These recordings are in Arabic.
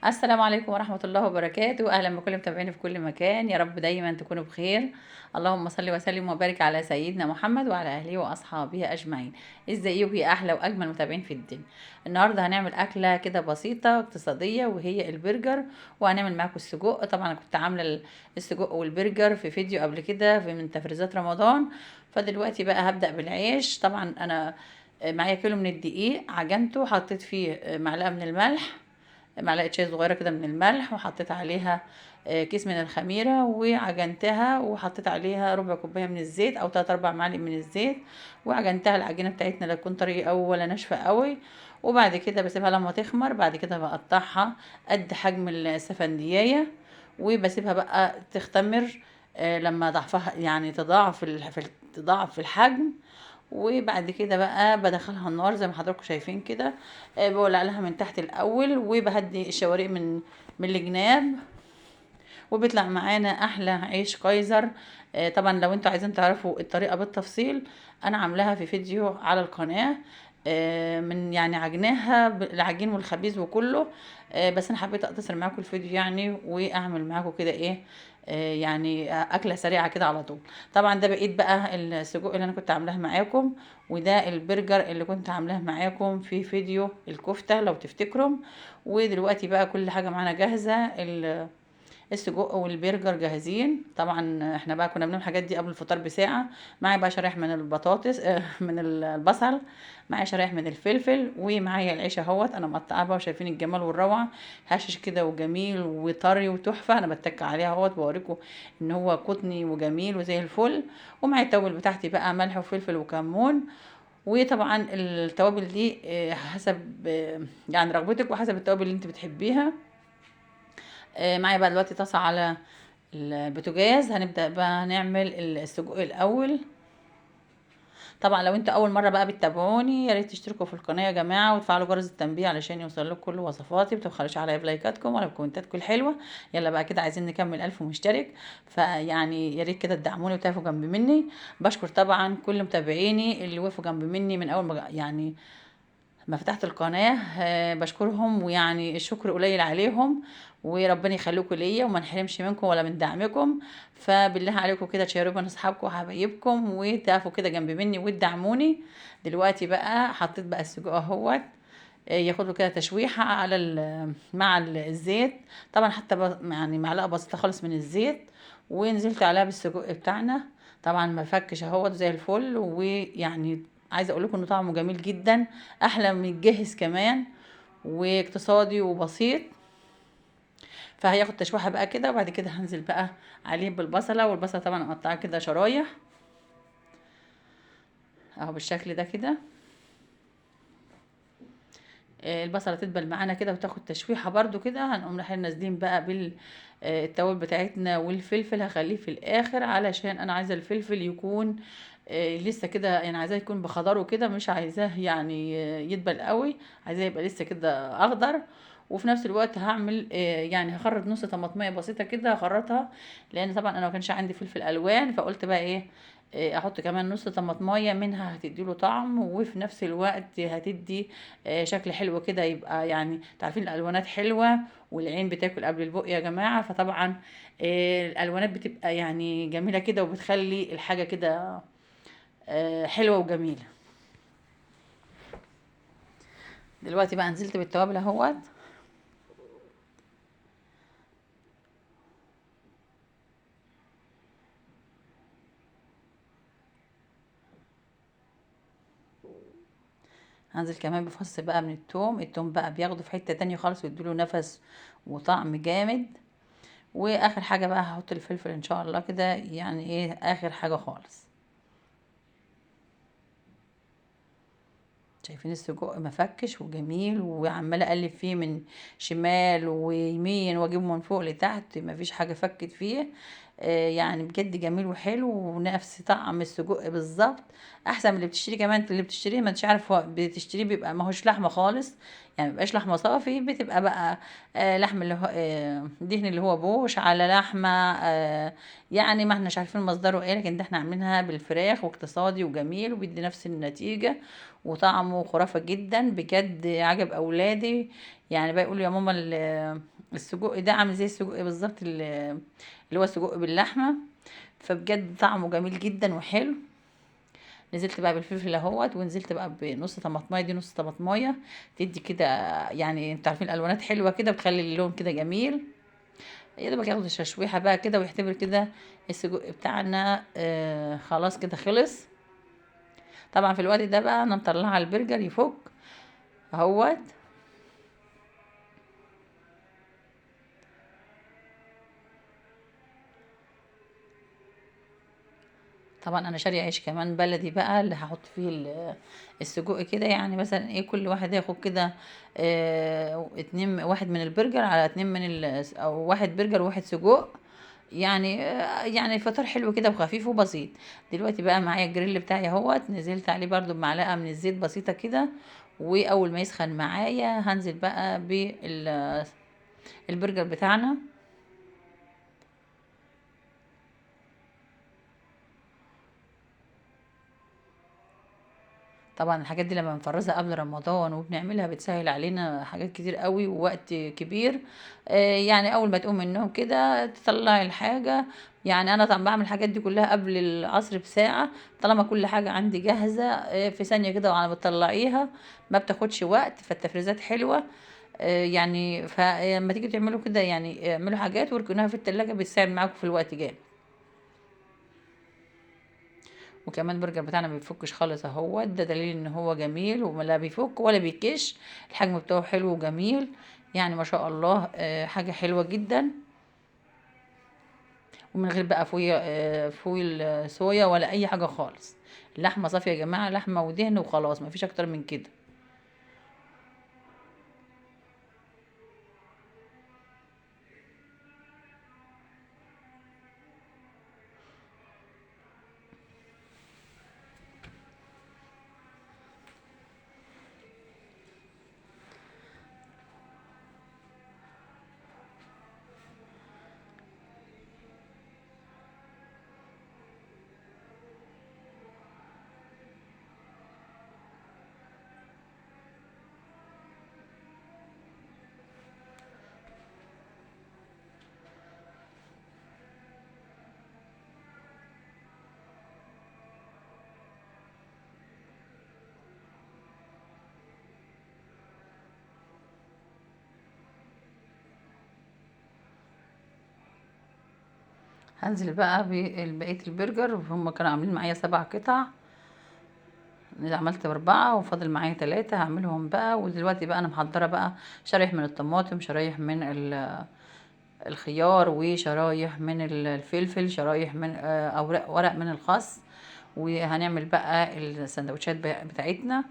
السلام عليكم ورحمة الله وبركاته. أهلا بكل متابعيني في كل مكان، يا رب دايما تكونوا بخير. اللهم صل وسلم وبارك على سيدنا محمد وعلى أهله وأصحابه أجمعين. ازيكم يا أحلى وأجمل متابعين في الدنيا. النهاردة هنعمل أكلة كده بسيطة اقتصادية وهي البرجر، وهنعمل معاكم السجق. طبعا أنا كنت عاملة السجق والبرجر في فيديو قبل كده من تفريزات رمضان. فدلوقتي بقى هبدأ بالعيش. طبعا أنا معايا كيلو من الدقيق، عجنته، حطيت فيه معلقة من الملح، معلقه شاي صغيره كده من الملح، وحطيت عليها كيس من الخميره، وعجنتها، وحطيت عليها ربع كوبايه من الزيت او 3 4 معالق من الزيت، وعجنتها. العجينه بتاعتنا لا تكون طريه قوي ولا ناشفه قوي. وبعد كده بسيبها لما تخمر. بعد كده بقطعها قد حجم السفندية، وبسيبها بقى تختمر لما ضعفها يعني تضاعف تضاعف في الحجم. وبعد كده بقى بدخلها النار زي ما حضراتكم شايفين كده. بولع لها من تحت الاول، وبهدي الشوارق من الجناب، وبيطلع معانا احلى عيش كايزر. طبعا لو انتوا عايزين تعرفوا الطريقه بالتفصيل، انا عاملاها في فيديو على القناه، من يعني عجناها العجين والخبيز وكله. بس انا حبيت اقتصر معاكم الفيديو يعني، واعمل معاكم كده ايه، يعني اكله سريعه كده على طول. طبعا ده بقيت بقى السجق اللي انا كنت عاملاه معاكم، وده البرجر اللي كنت عاملاه معاكم في فيديو الكفته لو تفتكروا. ودلوقتي بقى كل حاجه معانا جاهزه. السجق والبرجر جاهزين. طبعا احنا بقى كنا بنعمل الحاجات دي قبل الفطار بساعة. معايا بقى شرايح من البطاطس، من البصل، معايا شرايح من الفلفل، ومعايا العيش اهوت انا مقطعاه بقى، وشايفين الجمال والروعة. هشش كده وجميل وطري وتحفة. انا بتك عليها اهوت بوريكم ان هو قطني وجميل وزي الفل. ومعايا التوابل بتاعتي بقى ملح وفلفل وكمون. وطبعا التوابل دي حسب يعني رغبتك، وحسب التوابل اللي انت بتحبيها. معايا بقى دلوقتي طاسة على البوتاجاز. هنبدأ بقى نعمل السجق الأول. طبعا لو انتوا أول مرة بقى بتتابعوني، يا ريت تشتركوا في القناة يا جماعة، وتفعلوا جرس التنبيه علشان يوصل لكم كل وصفاتي. متبخلوش عليا بلايكاتكم ولا بكومنتاتكم الحلوة. يلا بقى كده عايزين نكمل 1000 مشترك، فيعني يا ريت كده تدعموني وتقفوا جنب مني. بشكر طبعا كل متابعيني اللي وقفوا جنب مني من أول ما يعني ما فتحت القناة. بشكرهم، ويعني الشكر قليل عليهم. وربنا يخليكم ليا وما نحرمش منكم ولا من دعمكم. فبالله عليكم كده تشيروا بين اصحابكم وحبايبكم، وتقفوا كده جنب مني وتدعموني. دلوقتي بقى حطيت بقى السجق اهوت، ياخد له كده تشويحه على مع الزيت. طبعا حتى يعني معلقه بسيطه خالص من الزيت، ونزلت عليها بالسجق بتاعنا. طبعا ما فكش اهوت زي الفل. ويعني عايزه اقول لكم انه طعمه جميل جدا، احلى من الجاهز كمان، واقتصادي وبسيط. فهياخد تشويحه بقى كده، وبعد كده هنزل بقى عليه بالبصله. والبصله طبعا اقطعها كده شرايح اهو بالشكل ده كده. البصله تدبل معانا كده وتاخد تشويحه برده كده. هنقوم رايحين نازلين بقى بالتوابل بتاعتنا، والفلفل هخليه في الاخر علشان انا عايزه الفلفل يكون لسه كده، يعني عايزاه يكون بخضره كده، مش عايزاه يعني يدبل قوي، عايزاه يبقى لسه كده اخضر. وفي نفس الوقت هعمل يعني هخرط نص طماطميه بسيطه كده هخرطها، لان طبعا انا ما كانش عندي فلفل الوان، فقلت بقى ايه، احط كمان نص طماطمايه منها هتديله طعم، وفي نفس الوقت هتدي شكل حلو كده. يبقى يعني تعرفين الالوانات حلوه، والعين بتاكل قبل البق يا جماعه. فطبعا الالوانات بتبقى يعني جميله كده، وبتخلي الحاجه كده حلوه وجميله. دلوقتي بقى نزلت بالتوابل اهوت. هنزل كمان بفص بقى من التوم. التوم بقى بياخده في حته تانية خالص، ويديله نفس وطعم جامد. واخر حاجه بقى هحط الفلفل ان شاء الله كده، يعني ايه اخر حاجه خالص. شايفين السجق مفكش وجميل، وعماله اقلب فيه من شمال ويمين واجيبه من فوق لتحت، مفيش حاجه فكت فيه. يعني بجد جميل وحلو، ونفس طعم السجق بالظبط. احسن من اللي بتشتري كمان. اللي بتشتريه ما انتش عارف، بتشتريه بيبقى ماهوش لحمه خالص، يعني مبيبقاش لحمه صافي، بتبقى بقى لحم اللي هو دهن اللي هو بوش على لحمه. يعني ما احناش عارفين مصدره ايه، لكن ده احنا عاملينها بالفراخ، واقتصادي وجميل، وبيدي نفس النتيجه، وطعمه خرافة جدا بجد، عجب اولادي. يعني بقى يقولوا يا ماما السجق ده عامل زي السجق بالظبط، اللي هو سجق باللحمه. فبجد طعمه جميل جدا وحلو. نزلت بقى بالفلفل اهوت، ونزلت بقى بنص طماطمايه، دي نص طماطمايه تدي كده، يعني انتوا عارفين الالوانات حلوه كده، بتخلي اللون كده جميل. يا دوبك ياخد التشويحه بقى كده ويعتبر كده السجق بتاعنا خلاص كده خلص. طبعا في الوقت ده بقى انا مطلعه البرجر يفك اهوت. طبعا انا شاريه عيش كمان بلدي بقى اللي هحط فيه السجق كده، يعني مثلا ايه، كل واحد ياخد كده اتنين، واحد من البرجر على اتنين من او واحد برجر وواحد سجق. يعني فطار حلو كده وخفيف وبسيط. دلوقتي بقى معايا الجريل بتاعي اهوت، نزلت عليه برضو بمعلقه من الزيت بسيطه كده. واول ما يسخن معايا هنزل بقى بالبرجر بتاعنا. طبعا الحاجات دي لما بنفرزها قبل رمضان وبنعملها بتسهل علينا حاجات كتير قوي ووقت كبير. يعني اول ما تقوم من النوم كده تطلعي الحاجة. يعني انا طبعا بعمل الحاجات دي كلها قبل العصر بساعة، طالما كل حاجة عندي جاهزة في ثانية كده وعلى ما بتطلعيها. ما بتاخدش وقت، فالتفريزات حلوة. يعني فلما تيجي تعملوا كده، يعني اعملوا حاجات واركنوها في التلاجة، بتساعد معاكم في الوقت جامد. وكمان البرجر بتاعنا ما بيفكش خالص اهو، ده دليل ان هو جميل ولا بيفك ولا بيكش. الحجم بتاعه حلو وجميل، يعني ما شاء الله حاجة حلوة جدا. ومن غير بقى فويل صويا ولا اي حاجة خالص. اللحمة صافية يا جماعة، لحمة ودهن وخلاص، ما فيش اكتر من كده. هنزل بقى ببقية البرجر، هم كانوا عاملين معايا 7 قطع. عملت 4 وفاضل معايا 3 هعملهم بقى. ودلوقتي بقى انا محضرة بقى شرايح من الطماطم، شرايح من الخيار، وشرايح من الفلفل، شرايح من اوراق ورق من الخس. وهنعمل بقى السندوتشات بتاعتنا.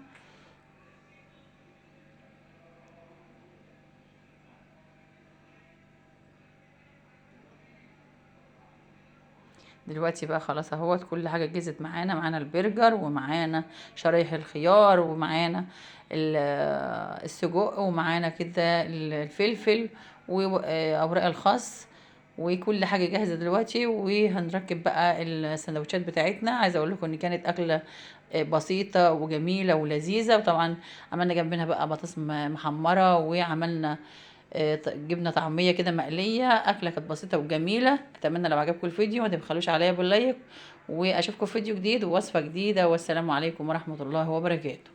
دلوقتي بقى خلاص اهوت كل حاجه جهزت معانا البرجر، ومعانا شرايح الخيار، ومعانا السجق، ومعانا كده الفلفل واوراق الخس. وكل حاجه جاهزه دلوقتي، وهنركب بقى السندوتشات بتاعتنا. عايزه اقول لكم ان كانت اكله بسيطه وجميله ولذيذه. وطبعا عملنا جنبنا بقى بطاطس محمره، وعملنا جبنه طعميه كده مقليه. اكله كانت بسيطه وجميله. اتمنى لو عجبكم الفيديو ما تبخلوش عليا باللايك، واشوفكم في فيديو جديد ووصفه جديده، والسلام عليكم ورحمه الله وبركاته.